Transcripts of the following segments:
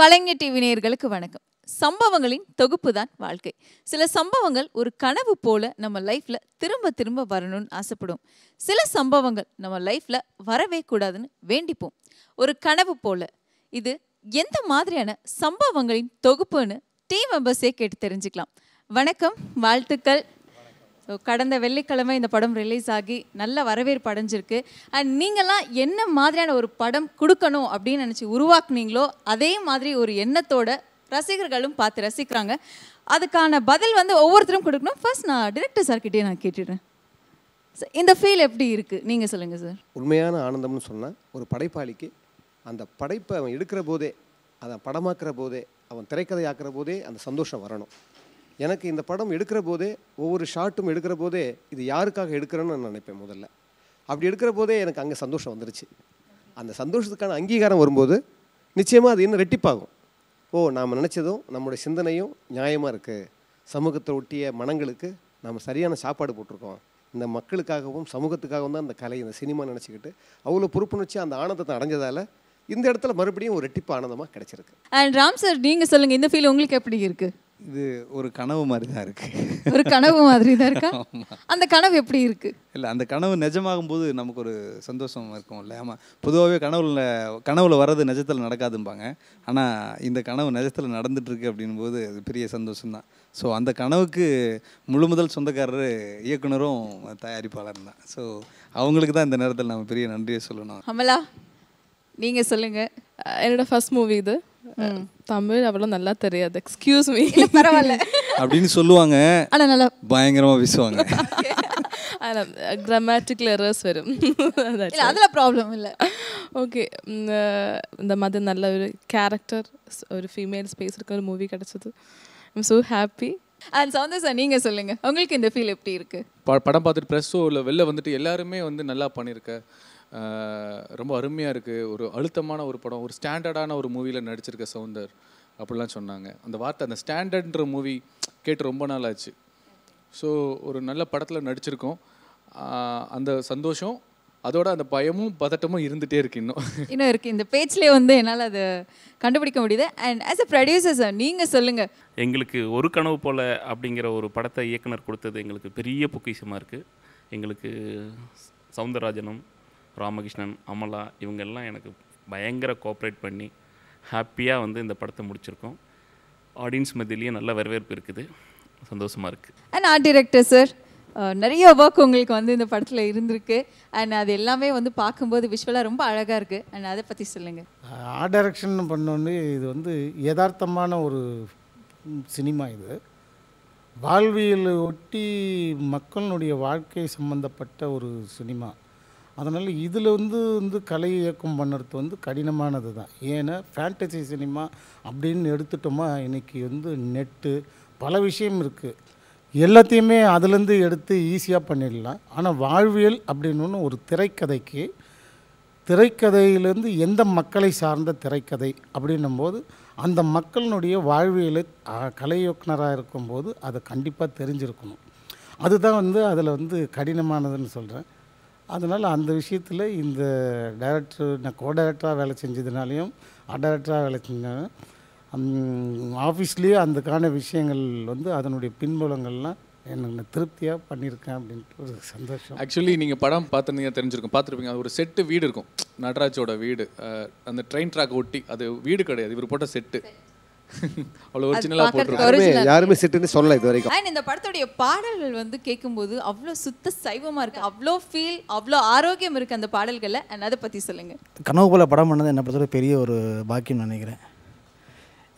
கலைஞர் TV நேயர்களுக்கு வணக்கம். சம்பவங்களின் தொகுப்பு தான் வாழ்க்கை. சில சம்பவங்கள் ஒரு கனவு போல நம்ம லைஃப்ல திரும்ப திரும்ப வரணும்னு ஆசைப்படுவோம். சில சம்பவங்கள் நம்ம லைஃப்ல வரவே கூடாதுன்னு வேண்டிப்போம். ஒரு கனவு போல. இது எந்த மாதிரியான சம்பவங்களின் தொகுப்புன்னு டீம் மெம்பர்ஸே கேட்டு தெரிஞ்சுக்கலாம். வணக்கம், வாழ்த்துக்கள். கடந்த வெள்ளிக்கிழமை இந்த படம் ரிலீஸ் ஆகி நல்ல வரவேற்பு அடைஞ்சிருக்கு. அண்ட் நீங்கள்லாம் என்ன மாதிரியான ஒரு படம் கொடுக்கணும் அப்படின்னு நினச்சி உருவாக்குனீங்களோ அதே மாதிரி ஒரு எண்ணத்தோட ரசிகர்களும் பார்த்து ரசிக்கிறாங்க. அதுக்கான பதில் ஒவ்வொருத்தரும் கொடுக்கணும். ஃபர்ஸ்ட் நான் டிரெக்டர் சார்கிட்டே நான் கேட்டுடுறேன். இந்த ஃபீல் எப்படி இருக்குது நீங்கள் சொல்லுங்கள் சார். உண்மையான ஆனந்தம்னு சொன்னால் ஒரு படைப்பாளிக்கு அந்த படைப்பை அவன் எடுக்கிற போதே, அதை படமாக்குற போதே, அவன் திரைக்கதை ஆக்குற போதே அந்த சந்தோஷம் வரணும். எனக்கு இந்த படம் எடுக்கிற போதே, ஒவ்வொரு ஷாட்டும் எடுக்கிற போதே இது யாருக்காக எடுக்கிறேன்னு நான் நினைப்பேன். முதல்ல அப்படி எடுக்கிற போதே எனக்கு அங்கே சந்தோஷம் வந்துருச்சு. அந்த சந்தோஷத்துக்கான அங்கீகாரம் வரும்போது நிச்சயமாக அது இன்னும் ரெட்டிப்பாகும். நாம் நினச்சதும் நம்முடைய சிந்தனையும் நியாயமாக இருக்குது, சமூகத்தை ஒட்டிய மனங்களுக்கு நாம் சரியான சாப்பாடு போட்டிருக்கோம், இந்த மக்களுக்காகவும் சமூகத்துக்காகவும் தான் அந்த கலை, இந்த சினிமா நினச்சிக்கிட்டு அவ்வளோ பொறுப்புணர்ச்சி அந்த ஆனந்தத்தை அடைஞ்சதால் இந்த இடத்துல மறுபடியும் ஒரு ரெட்டிப்பு ஆனந்தமாக கிடைச்சிருக்கு. அண்ட் ராம் சார், நீங்கள் சொல்லுங்கள், இந்த ஃபீல் உங்களுக்கு எப்படி இருக்குது? இது ஒரு கனவு மாதிரி தான் இருக்குது. ஒரு கனவு மாதிரி தான் இருக்கா? அந்த கனவு எப்படி இருக்குது? இல்லை, அந்த கனவு நிஜமாகும் போது நமக்கு ஒரு சந்தோஷம் இருக்கும்ல. ஆமாம், பொதுவாகவே கனவுல வர்றது நிஜத்தில் நடக்காதும்பாங்க. ஆனால் இந்த கனவு நிஜத்தில் நடந்துகிட்ருக்கு அப்படின்போது அது பெரிய சந்தோஷம்தான். ஸோ அந்த கனவுக்கு முழு முதல் சொந்தக்காரர் இயக்குனரும் தயாரிப்பாளரும் தான். ஸோ அவங்களுக்கு தான் இந்த நேரத்தில் நம்ம பெரிய நன்றியை சொல்லணும். அமலா, நீங்கள் சொல்லுங்கள். என்னோட ஃபர்ஸ்ட் மூவி இது. தமிழ் அவ்வளோ நல்லா தெரியாது, எக்ஸ்கியூஸ் மீ. பரவாயில்ல அப்படின்னு சொல்லுவாங்க, ஆனால் நல்லா பயங்கரமாக வீசுவாங்க. கிராமட்டிக்கல் எரர்ஸ் வரும், அதில் ப்ராப்ளம் இல்லை. ஓகே, இந்த மாதிரி நல்ல ஒரு கேரக்டர், ஒரு ஃபீமேல் ஸ்பேஸ் இருக்க ஒரு மூவி கிடச்சிது. I'm so happy. And Soundar sir, நீங்கள் சொல்லுங்கள், உங்களுக்கு இந்த ஃபீல் எப்படி இருக்குது? படம் பார்த்துட்டு ப்ரெஸ்ஸோ இல்லை வெளில வந்துட்டு எல்லாருமே நல்லா பண்ணியிருக்க, ரொம்ப அருமையாக இருக்குது, ஒரு அழுத்தமான ஒரு படம், ஒரு ஸ்டாண்டர்டான ஒரு மூவியில் நடிச்சிருக்க சவுந்தர் அப்படிலாம் சொன்னாங்க. அந்த வார்த்தை, அந்த ஸ்டாண்டர்ட்ன்ற மூவி கேட்டு ரொம்ப நாள் ஆச்சு. ஸோ ஒரு நல்ல படத்தில் நடிச்சிருக்கோம். அந்த சந்தோஷம், அதோட அந்த பயமும் பதட்டமும் இருந்துகிட்டே இருக்குது. இன்னும் இருக்குது. இந்த பேச்சிலே என்னால் அதை கண்டுபிடிக்க முடியுது. And as a producer sir, நீங்கள் சொல்லுங்கள். எங்களுக்கு ஒரு கனவு போல் அப்படிங்கிற ஒரு படத்தை இயக்குனர் கொடுத்தது எங்களுக்கு பெரிய பொக்கிஷமாக இருக்குது. எங்களுக்கு சவுந்தரராஜனும் ராமகிருஷ்ணன், அமலா இவங்கெல்லாம் எனக்கு பயங்கர கோஆப்ரேட் பண்ணி ஹாப்பியாக இந்த படத்தை முடிச்சிருக்கோம். ஆடியன்ஸ் மத்தியிலேயே நல்ல வரவேற்பு இருக்குது, சந்தோஷமாக இருக்குது. அண்ட் ஆர்ட் டைரக்டர் சார், நிறைய ஒர்க் உங்களுக்கு இந்த படத்தில் இருந்திருக்கு. அண்ட் அது எல்லாமே பார்க்கும்போது விஷுவலாக ரொம்ப அழகாக இருக்குது. அண்ட் அதை பற்றி சொல்லுங்கள். ஆர்ட் டைரக்ஷன் பண்ணோன்னு இது யதார்த்தமான ஒரு சினிமா. இது வாழ்வியல் ஒட்டி மக்களுடைய வாழ்க்கை சம்மந்தப்பட்ட ஒரு சினிமா. அதனால் இதில் கலை இயக்கம் பண்ணுறது கடினமானது தான். ஏன்னா ஃபேண்டசி சினிமா அப்படின்னு எடுத்துட்டோமா, இன்றைக்கி நெட்டு பல விஷயம் இருக்குது, எல்லாத்தையுமே அதுலேருந்து எடுத்து ஈஸியாக பண்ணிடலாம். ஆனால் வாழ்வியல் அப்படின்னு ஒரு திரைக்கதையிலேருந்து எந்த மக்களை சார்ந்த திரைக்கதை அப்படின்னும்போது அந்த மக்களினுடைய வாழ்வியலை கலை இயக்குனராக இருக்கும்போது அதை கண்டிப்பாக தெரிஞ்சிருக்கணும். அதுதான் அதில் கடினமானதுன்னு சொல்கிறேன். அதனால் அந்த விஷயத்தில் இந்த டைரக்டர், நான் கோ டைரக்டராக வேலை செஞ்சதுனாலையும் ஆர்ட் டைரக்டராக வேலை செஞ்சாலும் ஆஃபீஸ்லேயே அதுக்கான விஷயங்கள் அதனுடைய பின்புலங்கள்லாம் எனக்கு திருப்தியாக பண்ணியிருக்கேன் அப்படின்ட்டு ஒரு சந்தோஷம். ஆக்சுவலி நீங்கள் படம் பார்த்துருந்தீங்க, பார்த்துருப்பீங்க. அது ஒரு செட்டு வீடு இருக்கும், நடராஜோட வீடு. அந்த ட்ரெயின் ட்ராக் ஒட்டி, அது வீடு கிடையாது, இவர் போட்ட செட்டு. அவ்வளோ ஒரிஜினலாக போட்டுருக்காங்க, யாருமே செட்டுன்னு சொல்லலை இது வரைக்கும். அண்ட் இந்த படத்துடைய பாடல்கள் கேட்கும்போது அவ்வளோ சுத்த சைவமாக இருக்குது, அவ்வளோ ஃபீல், அவ்வளோ ஆரோக்கியம் இருக்குது அந்த பாடல்களில். அண்ட் அதை பற்றி சொல்லுங்கள். கனவு போல் படம் பண்ணது என்னை பொறுத்தவரை பெரிய ஒரு பாக்கியம் நினைக்கிறேன்.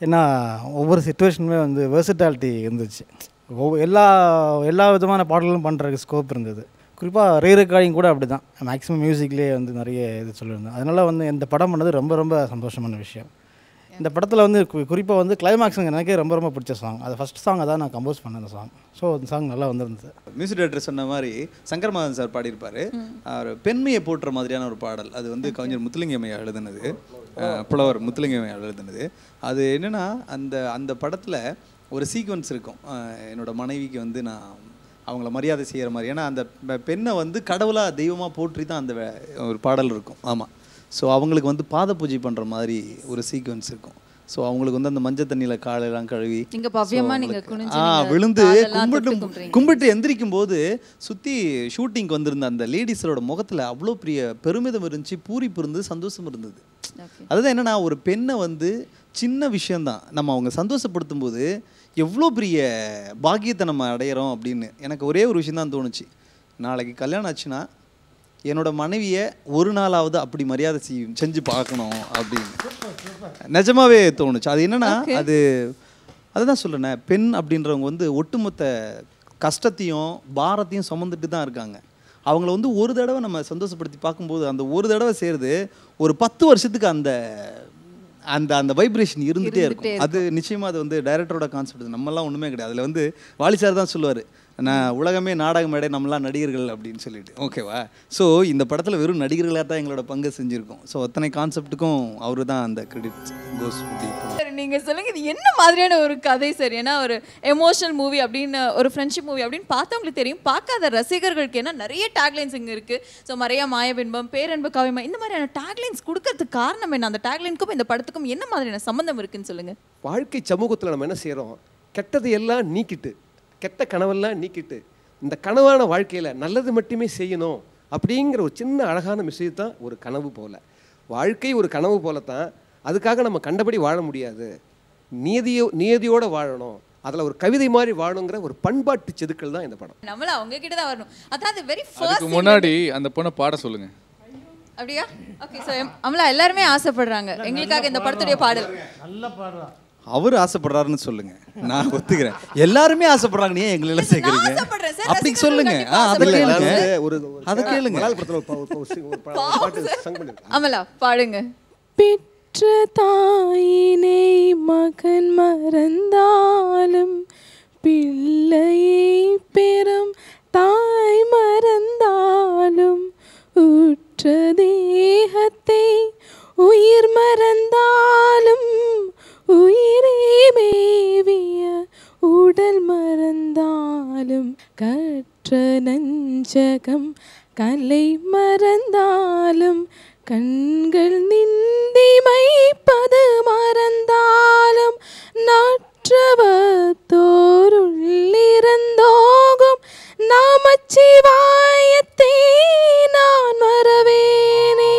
ஏன்னா ஒவ்வொரு சிச்சுவேஷனுமே வெர்சட்டாலிட்டி இருந்துச்சு. எல்லா விதமான பாடல்களும் பண்ணுறதுக்கு ஸ்கோப் இருந்தது. குறிப்பாக ரீ ரெக்கார்டிங் கூட அப்படி தான், மேக்ஸிமம் மியூசிக்லேயே நிறைய இது சொல்லியிருந்தேன். அதனால் இந்த படம் பண்ணது ரொம்ப ரொம்ப சந்தோஷமான விஷயம். இந்த படத்தில் குறிப்பாக கிளைமாக்ஸுங்க எனக்கே ரொம்ப ரொம்ப பிடிச்ச சாங். அது ஃபஸ்ட் சாங் அதான் நான் கம்போஸ் பண்ண அந்த சாங். ஸோ அந்த சாங் நல்லா வந்திருந்தது. மியூசிக் டைரக்டர் சொன்ன மாதிரி சங்கர் மாதன் சார் பாடியிருப்பார். அவர் பெண்மையை போட்டுற மாதிரியான ஒரு பாடல். அது கவிஞர் முத்துலிங்கம்மையா எழுதுனது, புலவர் முத்துலிங்கம்மையா எழுதுனது. அது என்னென்னா, அந்த படத்தில் ஒரு சீக்வன்ஸ் இருக்கும். என்னோடய மனைவிக்கு நான் அவங்கள மரியாதை செய்கிற மாதிரி, ஏன்னா அந்த பெண்ணை கடவுளாக தெய்வமாக போற்றி தான் அந்த ஒரு பாடல் இருக்கும். ஆமாம், ஸோ அவங்களுக்கு பாத பூஜை பண்ணுற மாதிரி ஒரு சீக்வன்ஸ் இருக்கும். ஸோ அவங்களுக்கு வந்து அந்த மஞ்சள் தண்ணியில் காலெல்லாம் கழுவி நீங்க பவ்யமா நீங்க குனிஞ்சு விழுந்து காலெல்லாம் தொட்டு கும்பிட்டு கும்பிடுறீங்க. கும்பிட்டு எந்திரிக்கும் போது சுற்றி ஷூட்டிங்க்கு வந்திருந்த அந்த லேடிஸோட முகத்தில் அவ்வளோ பெரிய பெருமிதம் இருந்துச்சு, பூரிப்பு இருந்தது, சந்தோஷம் இருந்தது. Okay. அதுதான் என்னன்னா, ஒரு பெண்ணை வந்து சின்ன விஷயந்தான் நம்ம அவங்க சந்தோஷப்படுத்தும் போது எவ்வளோ பெரிய பாக்கியத்தை நம்ம அடையிறோம் அப்படின்னு எனக்கு ஒரே ஒரு விஷயம் தான் தோணுச்சு. நாளைக்கு கல்யாணம் ஆச்சுன்னா என்னோட மனைவியை ஒரு நாளாவது அப்படி மரியாதை செஞ்சு பார்க்கணும் அப்படின்னு நிஜமாவே தோணுச்சு. அது என்னன்னா, அதுதான் சொல்கிறேன், பெண் அப்படின்றவங்க வந்து ஒட்டுமொத்த கஷ்டத்தையும் பாரத்தையும் சுமந்துட்டு தான் இருக்காங்க. அவங்கள வந்து ஒரு தடவை நம்ம சந்தோஷப்படுத்தி பார்க்கும்போது அந்த ஒரு தடவை சேருது ஒரு 10 வருஷத்துக்கு அந்த அந்த அந்த வைப்ரேஷன் இருந்துகிட்டே இருக்கும். அது நிச்சயமாக அது வந்து டைரக்டரோட கான்செப்ட், நம்மலாம் ஒன்றுமே கிடையாது. அதில் வந்து வாலி சார் தான் சொல்லுவார், நான் உலகமே நாடக மேடை, நம்மளாம் நடிகர்கள் அப்படின்னு சொல்லிட்டு. ஓகேவா? ஸோ இந்த படத்தில் வெறும் நடிகர்களாக தான் எங்களோட பங்கு செஞ்சுருக்கோம். ஸோ அத்தனை கான்செப்ட்டுக்கும் அவர் தான் அந்த கிரெடிட் கோஸ். நீங்க சொல்லுங்க, இது என்ன மாதிரியான ஒரு கதை சார்? ஏன்னா ஒரு எமோஷனல் மூவி அப்படின்னு, ஒரு ஃப்ரெண்ட்ஷிப் மூவி அப்படின்னு பார்த்தவங்களுக்கு தெரியும், பார்க்காத ரசிகர்களுக்கு ஏன்னா நிறைய டேக்லைன்ஸ் இங்கே இருக்கு. ஸோ மறையா மாயபின்பம், பேரன்பு காவியமா, இந்த மாதிரியான டேக்லைன்ஸ் கொடுக்கறதுக்கு காரணம் என்ன? அந்த டேக்லைனுக்கும் இந்த படத்துக்கும் என்ன மாதிரியான சம்பந்தம் இருக்குன்னு சொல்லுங்க. வாழ்க்கை சமூகத்தில் நம்ம என்ன செய்கிறோம், கெட்டதை எல்லாம் நீக்கிட்டு, கெட்ட கனவெல்லாம் நீக்கிட்டு, இந்த கனவான வாழ்க்கையில் நல்லது மட்டுமே செய்யணும் அப்படிங்கிற ஒரு சின்ன அழகான விஷயத்தான் ஒரு கனவு போல. வாழ்க்கை ஒரு கனவு போல தான். அதுக்காக நம்ம கண்டபடி வாழ முடியாது, நியதியோடு வாழணும், அதில் ஒரு கவிதை மாதிரி வாழணுங்கிற ஒரு பண்பாட்டு செதுக்கல் தான் இந்த படம். நம்மள அவங்க கிட்ட தான் வரணும். அதாவது வெரி அதுக்கு ஃபர்ஸ்ட் முன்னாடி அந்த பொண்ணை பாட சொல்லுங்க. அப்படியா? ஓகே. ஸோ அமலா எல்லாருமே ஆசைப்படுறாங்க எங்களுக்காக இந்த படத்துடைய பாடல். நல்லா பாடுறா. அவர் ஆசைப்படுறாருன்னு சொல்லுங்க, நான் ஒத்துக்கிறேன். எல்லாருமே ஆசைப்படுறாங்க, நீ எங்களை எல்லாம் சேர்க்குறீங்க ஆசைப்படுறேன் சார், அப்படி ரசிகர்கள் சொல்லுங்க. கண்டிப்பா அதை கேளுங்க, அதை கேளுங்க. மலையாள படத்தில் ஒரு பாட்டு சங் பண்ணிருக்கேன். அமலா பாடுங்க. பெற்ற தாயினை மகன் மறந்தாலும், பிள்ளையை பெறும் தாய் மறந்தாலும், உற்ற தேகத்தை உயிர் மறந்தாலும், உயிரே மேவிய உடல் மறந்தாலும், கற்ற நஞ்சகம் கலை மறந்தாலும், கண்கள் நிந்திமைப்பது மறந்தாலும், நாற்றவத்தோருள்ளிருந்தோகும் நமச்சிவாயத்தை நான் மறவேனே.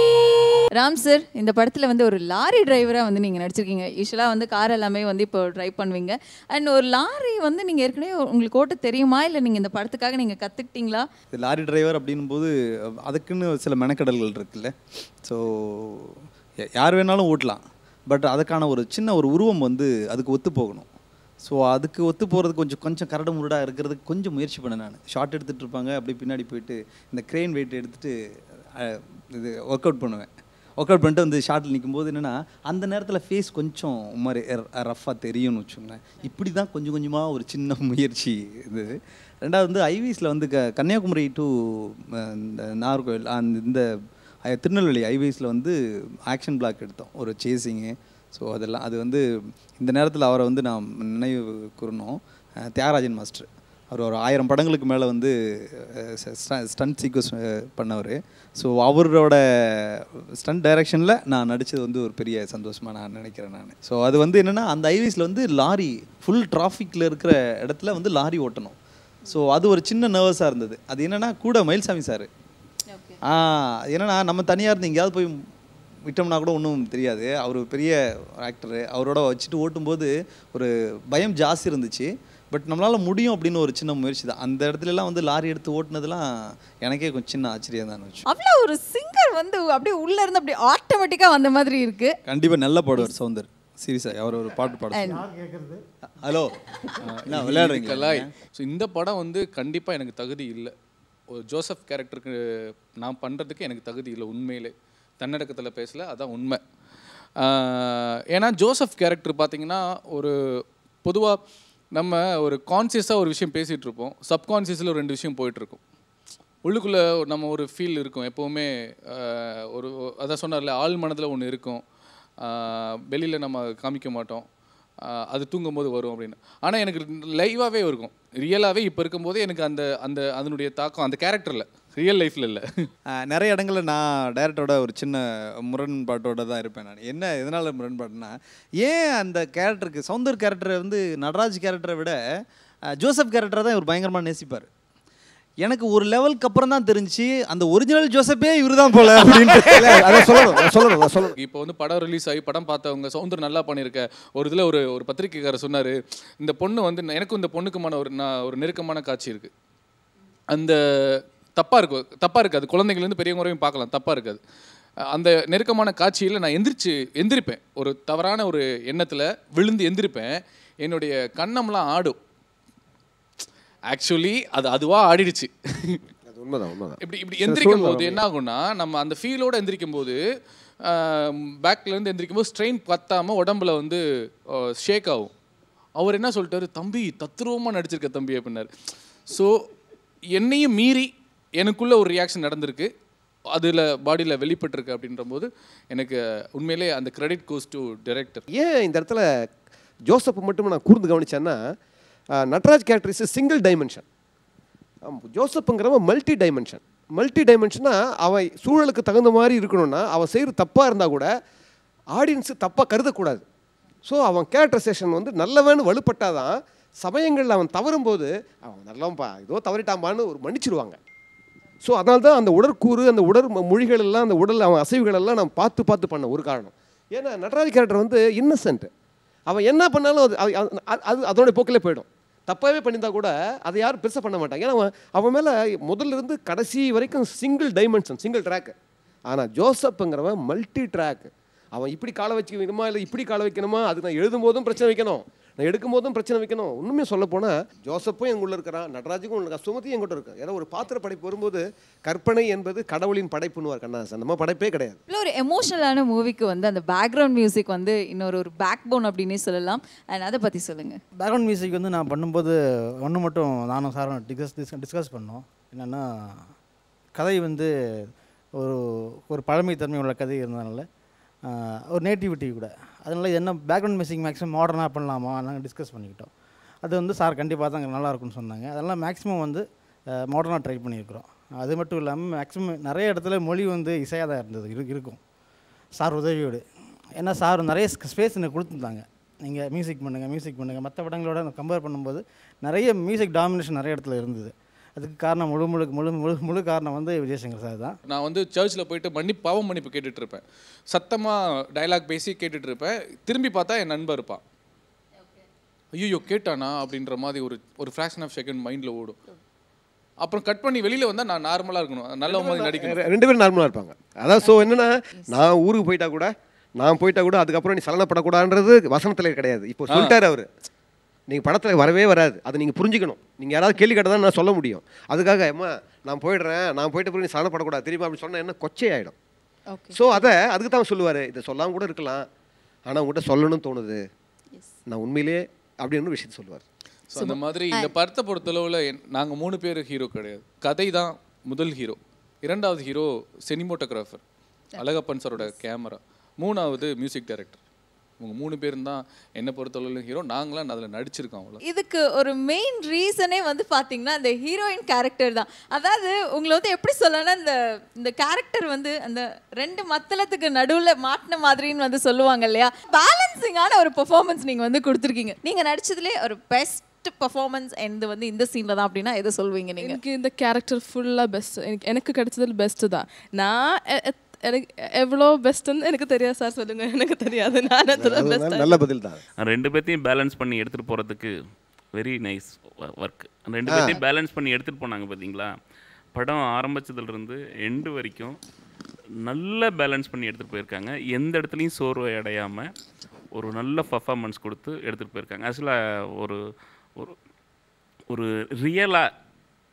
ராம் சார், இந்த படத்தில் வந்து ஒரு லாரி டிரைவராக வந்து நீங்கள் நடிச்சிருக்கீங்க. யூஸ்வலாக வந்து கார் எல்லாமே வந்து இப்போ ட்ரைவ் பண்ணுவீங்க. அண்ட் ஒரு லாரி வந்து நீங்கள் ஏற்கனவே உங்களுக்கு ஓட்ட தெரியுமா, இல்லை நீங்கள் இந்த படத்துக்காக நீங்கள் கற்றுக்கிட்டீங்களா? லாரி டிரைவர் அப்படின்னும் போது அதுக்குன்னு சில மெனக்கடல்கள் இருக்குல்ல. ஸோ யார் வேணாலும் ஓட்டலாம், பட் அதுக்கான ஒரு சின்ன ஒரு உருவம் வந்து அதுக்கு ஒத்து போகணும். ஸோ அதுக்கு ஒத்து போகிறது கொஞ்சம் கரடு முரடாக இருக்கிறதுக்கு கொஞ்சம் முயற்சி பண்ணேன். நான் ஷார்ட் எடுத்துகிட்டு இருப்பாங்க, அப்படி பின்னாடி போயிட்டு இந்த க்ரெயின் வெயிட் எடுத்துகிட்டு இது ஒர்க் அவுட் பண்ணுவேன். ஒர்க் அவுட் பண்ணிட்டு வந்து ஷார்ட்டில் நிற்கும்போது என்னென்னா, அந்த நேரத்தில் ஃபேஸ் கொஞ்சம் மாதிரி ரஃப்பாக தெரியும்னு வச்சுக்கோங்களேன். இப்படி தான் கொஞ்சம் கொஞ்சமாக ஒரு சின்ன முயற்சி இருந்தது. ரெண்டாவது வந்து ஐவிஸில் வந்து கன்னியாகுமரி டு இந்த நாகர்கோவில் இந்த திருநெல்வேலி ஐவிஸில் வந்து ஆக்ஷன் பிளாக் எடுத்தோம், ஒரு சேசிங்கு. ஸோ அதெல்லாம் அது வந்து இந்த நேரத்தில் அவரை வந்து நான் நினைவு கூறணும். தியாகராஜன் மாஸ்டர், அவர் ஒரு 1000 படங்களுக்கு மேலே வந்து ஸ்டண்ட் சீக்வன்ஸ் பண்ணவர். ஸோ அவரோட ஸ்டண்ட் டைரக்ஷனில் நான் நடித்தது வந்து ஒரு பெரிய சந்தோஷமாக நான் நினைக்கிறேன் நான். ஸோ அது வந்து என்னென்னா, அந்த ஐவிஸில் வந்து லாரி ஃபுல் டிராஃபிக்கில் இருக்கிற இடத்துல வந்து லாரி ஓட்டணும். ஸோ அது ஒரு சின்ன நர்வஸாக இருந்தது. அது என்னென்னா, கூட மயில்சாமி சார் என்னென்னா, நம்ம தனியாக இருந்து எங்கேயாவது போய் விட்டோம்னா கூட ஒன்றும் தெரியாது, அவர் பெரிய ஆக்டரு, அவரோட வச்சுட்டு ஓட்டும்போது ஒரு பயம் ஜாஸ்தி இருந்துச்சு. பட் நம்மளால் முடியும் அப்படின்னு ஒரு சின்ன முயற்சி தான். அந்த இடத்துலலாம் வந்து லாரி எடுத்து ஓட்டுனதுலாம் எனக்கே கொஞ்சம் சின்ன ஆச்சரியம் தான் வச்சு. அவ்வளோ ஒரு சிங்கர் வந்து அப்படியே உள்ளே இருந்து அப்படியே ஆட்டோமேட்டிக்காக வந்த மாதிரி இருக்கு. கண்டிப்பாக நல்லா பாடுவார் சௌந்தர், சீரியஸாக. அவர் ஒரு பாட்டு பாடுவார். ஹலோ, நான் விளையாடுறீங்களா? ஸோ இந்த படம் வந்து கண்டிப்பாக எனக்கு தகுதி இல்லை. ஒரு ஜோசப் கேரக்டருக்கு நான் பண்ணுறதுக்கு எனக்கு தகுதி இல்லை உண்மையிலே. தன்னடக்கத்தில் பேசலை, அதான் உண்மை. ஏன்னா ஜோசப் கேரக்டர் பார்த்திங்கன்னா, ஒரு பொதுவாக நம்ம ஒரு கான்சியஸாக ஒரு விஷயம் பேசிகிட்டு இருப்போம், சப்கான்சியஸில் ஒரு 2 விஷயம் போயிட்டுருக்கும். உள்ளுக்குள்ளே நம்ம ஒரு ஃபீல் இருக்கும் எப்போவுமே. ஒரு அதான் சொன்னார்ல, ஆள் மனதில் ஒன்று இருக்கும், வெளியில் நம்ம காமிக்க மாட்டோம், அது தூங்கும்போது வரும் அப்படின்னு. ஆனால் எனக்கு லைவாகவே இருக்கும், ரியலாகவே இப்போ இருக்கும்போதே எனக்கு அந்த அந்த அதனுடைய தாக்கம் அந்த கேரக்டரில் ரியல் லைஃப்பில் இல்லை. நிறைய இடங்களில் நான் டைரக்டரோட ஒரு சின்ன முரண்பாட்டோட தான் இருப்பேன். நான் என்ன எதனால் முரண்பாடுனா, ஏன் அந்த கேரக்டருக்கு சௌந்தர் கேரக்டரை வந்து நடராஜ் கேரக்டரை விட ஜோசப் கேரக்டரை தான் இவர் பயங்கரமாக நேசிப்பார். எனக்கு ஒரு லெவலுக்கு அப்புறம் தான் தெரிஞ்சு அந்த ஒரிஜினல் ஜோசப்பே இவர் தான் போல அப்படின்ட்டு. அதை சொல்லணும். இப்போ வந்து படம் ரிலீஸ் ஆகி படம் பார்த்தவங்க சௌந்தர் நல்லா பண்ணியிருக்க ஒரு இதில் ஒரு பத்திரிக்கைக்காரர் சொன்னார், இந்த பொண்ணு வந்து எனக்கும் இந்த பொண்ணுக்குமான ஒரு நெருக்கமான காட்சி இருக்குது. அந்த தப்பாக இருக்குது. அது குழந்தைங்கள்லேருந்து பெரியவங்க வரையும் பார்க்கலாம், தப்பாக இருக்காது. அந்த நெருக்கமான காட்சியில் நான் எந்திரிப்பேன். ஒரு தவறான ஒரு எண்ணத்தில் விழுந்து எந்திரிப்பேன். என்னுடைய கண்ணம்லாம் ஆடும். ஆக்சுவலி அதுவாக ஆடிடுச்சு. உண்மைதான். இப்படி எந்திரிக்கும் போது என்ன ஆகும்னா, நம்ம அந்த ஃபீலோடு எந்திரிக்கும் போது பேக்லேருந்து எந்திரிக்கும் போது ஸ்ட்ரெயின் பத்தாமல் உடம்புல வந்து ஷேக் ஆகும். அவர் என்ன சொல்லிட்டாரு, தம்பி தத்ரூபமாக நடிச்சிருக்க தம்பி அப்படின்னாரு. ஸோ என்னையும் மீறி எனக்குள்ளே ஒரு ரியாக்ஷன் நடந்திருக்கு, அதில் பாடியில் வெளிப்பட்டிருக்கு. அப்படின்ற போது எனக்கு உண்மையிலே அந்த கிரெடிட் கோஸ் டு டைரக்டர். ஏன் இந்த இடத்துல ஜோசப் மட்டும் நான் கூர்ந்து கவனிச்சேன்னா, Natraj character is single dimension. ஜோசப்புங்கிறவன் மல்டி டைமென்ஷனா அவன் சூழலுக்கு தகுந்த மாதிரி இருக்கணும்னா அவன் செய்கிற தப்பாக இருந்தால் கூட ஆடியன்ஸு தப்பாக கருதக்கூடாது. ஸோ அவன் கேரக்டரைசேஷன் வந்து நல்லவன்னு வலுப்பட்டாதான் சமயங்களில் அவன் தவறும்போது அவன் நல்லவன்பா ஏதோ தவறிட்டாம்பான்னு ஒரு மன்னிச்சிருவாங்க. ஸோ அதனால தான் அந்த உடற்கூறு, அந்த மொழிகள் எல்லாம், அந்த உடல் அவன் அசைவுகளெல்லாம் நான் பார்த்து பண்ண ஒரு காரணம். ஏன்னா நட்ராஜ் கேரக்டர் வந்து இன்னசென்ட். அவன் என்ன பண்ணாலும் அது அதோட போக்கிலே போயிடும். தப்பாகவே பண்ணியிருந்தா கூட அதை யாரும் பெருசாக பண்ண மாட்டாங்க. ஏன்னா அவன் மேலே முதல்ல இருந்து கடைசி வரைக்கும் சிங்கிள் ட்ராக்கு. ஆனால் ஜோசப்புங்கிறவன் மல்டி ட்ராக். அவன் இப்படி காலை வைக்கணுமா இல்லை இப்படி காலை வைக்கணுமா, அது நான் எழுதும் போதும் பிரச்சனை வைக்கணும், நான் எடுக்கும் போதும் பிரச்சனை வைக்கணும். ஒன்றுமே சொல்ல போனால் ஜோசப்பும் எங்குள்ள இருக்கிறான், நடராஜுக்கும் உள்ள சுமதியும் எங்கிட்ட இருக்கு. ஏன்னா ஒரு பாத்திர படைப்பு வரும்போது கற்பனை என்பது கடவுளின் படைப்புன்னுவார் கண்ணதாசன். நம்ம படைப்பே கிடையாது. இல்லை, ஒரு எமோஷனலான மூவிக்கு வந்து அந்த பேக்ரவுண்ட் மியூசிக் வந்து இன்னொரு பேக் போன் அப்படின்னே சொல்லலாம். அண்ட் அதை பற்றி சொல்லுங்கள். பேக்ரவுண்ட் மியூசிக் வந்து நான் பண்ணும்போது ஒன்று மட்டும் நானும் சாரும் டிஸ்கஸ் பண்ணோம். என்னென்னா, கதை வந்து ஒரு பழமை தன்மை உள்ள கதை இருந்ததுனால ஒரு நேட்டிவிட்டி கூட, அதனால் என்ன பேக்ரவுண்ட் மியூசிக் மேக்ஸிமம் மாடர்னாக பண்ணலாமா நாங்கள் டிஸ்கஸ் பண்ணிக்கிட்டோம். அது வந்து சார் கண்டிப்பாக தான் நல்லாயிருக்குன்னு சொன்னாங்க. அதெல்லாம் மேக்ஸிமம் வந்து மாடர்னாக ட்ரை பண்ணியிருக்கிறோம். அது மட்டும் இல்லாமல் மேக்ஸிமம் நிறைய இடத்துல மொழி வந்து இசையாக தான் இருந்தது இருக்கும் சார் உதவியோடு. ஏன்னா சார் நிறைய ஸ்பேஸ் எனக்கு கொடுத்துருந்தாங்க, நீங்கள் மியூசிக் பண்ணுங்கள். மற்ற படங்களோட கம்பேர் பண்ணும்போது நிறைய மியூசிக் டாமினேஷன் நிறைய இடத்துல இருந்தது. அதுக்கு காரணம் முழு காரணம் வந்து விஜயசங்கர் சார் தான். நான் வந்து சர்ச்சில் போயிட்டு பாவம் மன்னிப்பு கேட்டுட்ருப்பேன், சத்தமாக டைலாக் பேசி கேட்டுட்ருப்பேன். திரும்பி பார்த்தா என் நண்பர் இருப்பான். ஐயோ கேட்டானா அப்படின்ற மாதிரி ஒரு ஃப்ராக்ஷன் ஆஃப் செகண்ட் மைண்டில் ஓடும். அப்புறம் கட் பண்ணி வெளியில் வந்தால் நான் நார்மலாக இருக்கணும், நல்ல மாதிரி நடிக்கணும். 2 பேரும் நார்மலாக இருப்பாங்க. அதாவது ஸோ என்னென்னா, நான் ஊருக்கு போயிட்டா கூட அதுக்கப்புறம் நீ சலனப்படக்கூடாதுன்றது வசனத்தில் கிடையாது. இப்போ சொல்லிட்டார் அவர், நீங்கள் படத்தில் வரவே வராது, அதை நீங்கள் புரிஞ்சுக்கணும். நீங்கள் யாராவது கேள்வி கேட்டால் தான் நான் சொல்ல முடியும். அதுக்காக அம்மா நான் போயிட்டு போய் நீ சலனப்படக்கூடாது திரும்பி அப்படி சொன்னால் என்ன கொச்சை ஆகிடும். ஸோ அதுக்கு தான் சொல்லுவார், இதை சொல்லாமல் கூட இருக்கலாம், ஆனால் உங்கள்கிட்ட சொல்லணும்னு தோணுது, நான் உண்மையிலே அப்படின்னு விஷயத்தை சொல்லுவார். ஸோ அந்த மாதிரி இந்த படத்தை பொறுத்தளவில் நாங்கள் 3 பேர் ஹீரோ கிடையாது. கதை தான் முதல் ஹீரோ, 2வது ஹீரோ சினிமோட்டோகிராஃபர் அழகப்பன் சாரோட கேமரா, 3வது மியூசிக் டைரக்டர். உங்கள் 3 பேரும் தான் என்னை பொறுத்தளவில் ஹீரோ. நாங்களாம் அதில் நடிச்சிருக்கோம். அவ்வளோ. இதுக்கு ஒரு மெயின் ரீசனே வந்து பார்த்தீங்கன்னா அந்த ஹீரோயின் கேரக்டர் தான். அதாவது உங்களை வந்து எப்படி சொல்லணும்னா, இந்த கேரக்டர் வந்து அந்த 2 மத்தளத்துக்கு நடுவில் மாட்டின மாதிரின்னு வந்து சொல்லுவாங்க இல்லையா, பேலன்சிங்கான ஒரு பெர்ஃபார்மன்ஸ் நீங்கள் வந்து கொடுத்துருக்கீங்க. நீங்கள் நடிச்சதுலேயே ஒரு பெஸ்ட் பெர்ஃபார்மன்ஸ் வந்து இந்த சீனில் தான் அப்படின்னா எதை சொல்வீங்க நீங்கள்? எனக்கு இந்த கேரக்டர் ஃபுல்லாக பெஸ்ட், எனக்கு கிடைச்சதில் பெஸ்ட்டு தான். நான் எனக்கு எவ்வளோ பெஸ்ட்டுன்னு எனக்கு தெரியாது சார், சொல்லுங்கள். எனக்கு தெரியாது, நான் நல்ல பதில் தான். 2 பேர்த்தையும் பேலன்ஸ் பண்ணி எடுத்துகிட்டு போகிறதுக்கு வெரி நைஸ் ஒர்க். 2 பேர்த்தையும் பேலன்ஸ் பண்ணி எடுத்துகிட்டு போனாங்க பார்த்தீங்களா. படம் ஆரம்பித்ததுலேருந்து எண்டு வரைக்கும் நல்ல பேலன்ஸ் பண்ணி எடுத்துகிட்டு போயிருக்காங்க. எந்த இடத்துலையும் சோர்வை அடையாமல் ஒரு நல்ல பர்ஃபார்மன்ஸ் கொடுத்து எடுத்துகிட்டு போயிருக்காங்க. ஆக்சுவலாக ஒரு ரியலாக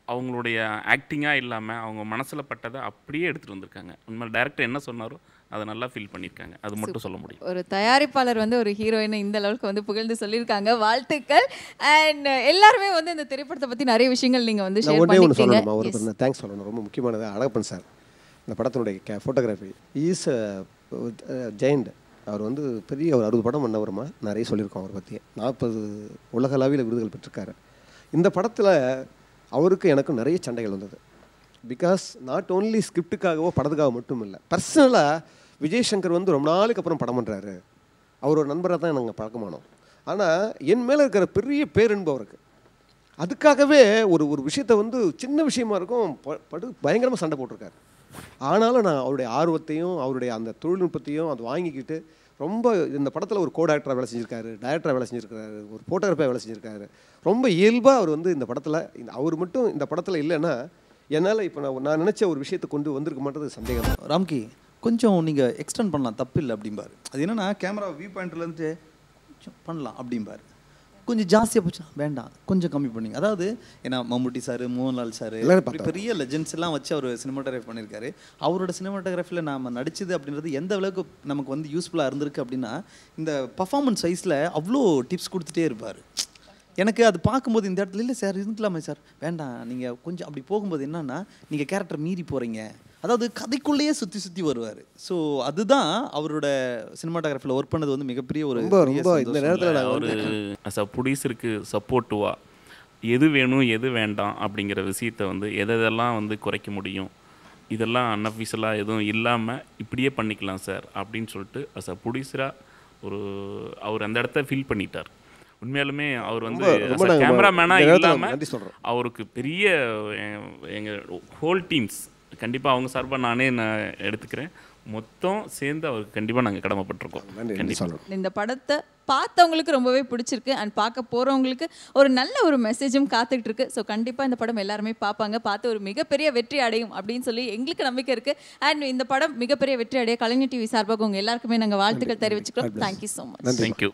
அவங்களுடைய ஆக்டிங்காக இல்லாமல் அவங்க மனசில் பட்டதை அப்படியே எடுத்துகிட்டு வந்திருக்காங்க. உண்மையில் டைரக்டர் என்ன சொன்னாரோ அதை நல்லா ஃபீல் பண்ணியிருக்காங்க. அது மட்டும் சொல்ல முடியும். ஒரு தயாரிப்பாளர் வந்து ஒரு ஹீரோயினை இந்த அளவுக்கு வந்து புகழ்ந்து சொல்லியிருக்காங்க, வாழ்த்துக்கள். அண்ட் எல்லாருமே வந்து இந்த திரைப்படத்தை பற்றி நிறைய விஷயங்கள் நீங்கள் வந்து ஷேர் பண்ணிருக்கீங்க. ஒருத்தர் தேங்க்ஸ் சொல்லணும், ரொம்ப முக்கியமானது அழகப்பன் சார். இந்த படத்தினுடைய ஃபோட்டோகிராஃபி இஸ் ஜெயண்ட். அவர் வந்து பெரிய ஒரு 60 படம் பண்ணவருமா, நிறைய சொல்லியிருக்கோம் அவரை பற்றி. 40 உலகளவில் விருதுகள் பெற்றிருக்காரு. இந்த படத்தில் அவருக்கு எனக்கும் நிறைய சண்டைகள் வந்தது. பிகாஸ் நாட் ஓன்லி ஸ்கிரிப்டுக்காகவோ படத்துக்காக மட்டும் இல்லை, பர்சனலாக விஜய் சங்கர் வந்து ரொம்ப நாளுக்கு அப்புறம் படம் பண்ணுறாரு. அவர் ஒரு நண்பராக தான் நாங்கள் பழக்கமானோம். ஆனால் என் மேலே இருக்கிற பெரிய பேரன்பு அவருக்கு. அதுக்காகவே ஒரு விஷயத்தை வந்து சின்ன விஷயமா இருக்கும் பயங்கரமாக சண்டை போட்டிருக்காரு. ஆனாலும் நான் அவருடைய ஆர்வத்தையும் அவருடைய அந்த தொழில்நுட்பத்தையும் அதை வாங்கிக்கிட்டு ரொம்ப இந்த படத்தில் ஒரு கோ டைரக்டராக வேலை செஞ்சுருக்காரு, டைரக்டராக வேலை செஞ்சுருக்காரு, ஒரு ஃபோட்டோகிராஃபாக வேலை செஞ்சுருக்காரு. ரொம்ப இயல்பாக அவர் வந்து இந்த படத்தில் அவர் மட்டும் இந்த படத்தில் இல்லைன்னா என்னால் இப்போ நான் நினச்ச ஒரு விஷயத்தை கொண்டு வந்திருக்க மாட்டது சந்தேகம் தான். ராம்கி கொஞ்சம் நீங்கள் எக்ஸ்டெண்ட் பண்ணலாம், தப்பு இல்லை அப்படிம்பாரு. அது என்னென்னா கேமரா வியூ பாயிண்ட்லேருந்து கொஞ்சம் பண்ணலாம் அப்படிம்பாரு. கொஞ்சம் ஜாஸ்தியாக போச்சா வேண்டாம், கொஞ்சம் கம்மி பண்ணிங்க. அதாவது ஏன்னா மம்முட்டி சார், மோகன்லால் சார், பெரிய லெஜெண்ட்ஸ் எல்லாம் வச்சு அவர் சினிமாட்டோகிராஃபி பண்ணியிருக்காரு. அவரோட சினிமாட்டோகிராஃபியில் நாம் நடிச்சது அப்படின்றது எந்த அளவுக்கு நமக்கு வந்து யூஸ்ஃபுல்லாக இருந்திருக்கு அப்படின்னா, இந்த பர்ஃபார்மன்ஸ் வைஸில் அவ்வளோ டிப்ஸ் கொடுத்துட்டே இருப்பார். எனக்கு அது பார்க்கும்போது இந்த இடத்துல இல்லை சார் இருந்துக்கலாமே சார், வேண்டாம் நீங்கள் கொஞ்சம் அப்படி போகும்போது என்னன்னா நீங்கள் கேரக்டர் மீறி போகிறீங்க, அதாவது கதைக்குள்ளேயே சுற்றி சுற்றி வருவார். ஸோ அதுதான் அவரோட சினிமாட்டோகிராஃபியில் ஒர்க் பண்ணது வந்து மிகப்பெரிய ஒரு ரொம்ப இந்த நேரத்தில் ஒரு அஸ் அ ப்ரொடியூசருக்கு சப்போர்ட்டிவாக எது வேணும் எது வேண்டாம் அப்படிங்கிற விஷயத்தை வந்து எதெல்லாம் வந்து குறைக்க முடியும், இதெல்லாம் அன்அஃபிஷியலாக எதுவும் இல்லாமல் இப்படியே பண்ணிக்கலாம் சார் அப்படின்னு சொல்லிட்டு அஸ் அ ப்ரொடியூசராக அவர் அந்த இடத்த ஃபீல் பண்ணிட்டார். உண்மையாலுமே அவர் வந்து கேமராமேனாக இல்லாமல் அவருக்கு பெரிய எங்கள் ஹோல் டீம்ஸ் கண்டிப்பாக அவங்க சார்பாக நானே எடுத்துக்கிறேன், மொத்தம் சேர்ந்து அவருக்கு கண்டிப்பாக நாங்கள் கடமைப்பட்டிருக்கோம். இந்த படத்தை பார்த்தவங்களுக்கு ரொம்பவே பிடிச்சிருக்கு அண்ட் பார்க்க போகிறவங்களுக்கு ஒரு நல்ல ஒரு மெசேஜும் காத்துக்கிட்டு இருக்கு. ஸோ கண்டிப்பாக இந்த படம் எல்லாருமே பார்ப்பாங்க, பார்த்து ஒரு மிகப்பெரிய வெற்றி அடையும் அப்படின்னு சொல்லி எங்களுக்கு நம்பிக்கை இருக்குது. அண்ட் இந்த படம் மிகப்பெரிய வெற்றி அடைய கலைஞர் டிவி சார்பாக உங்கள் எல்லாருக்குமே நாங்கள் வாழ்த்துக்கள் தெரிவிச்சுக்கிறோம். Thank you so much. தேங்க்யூ.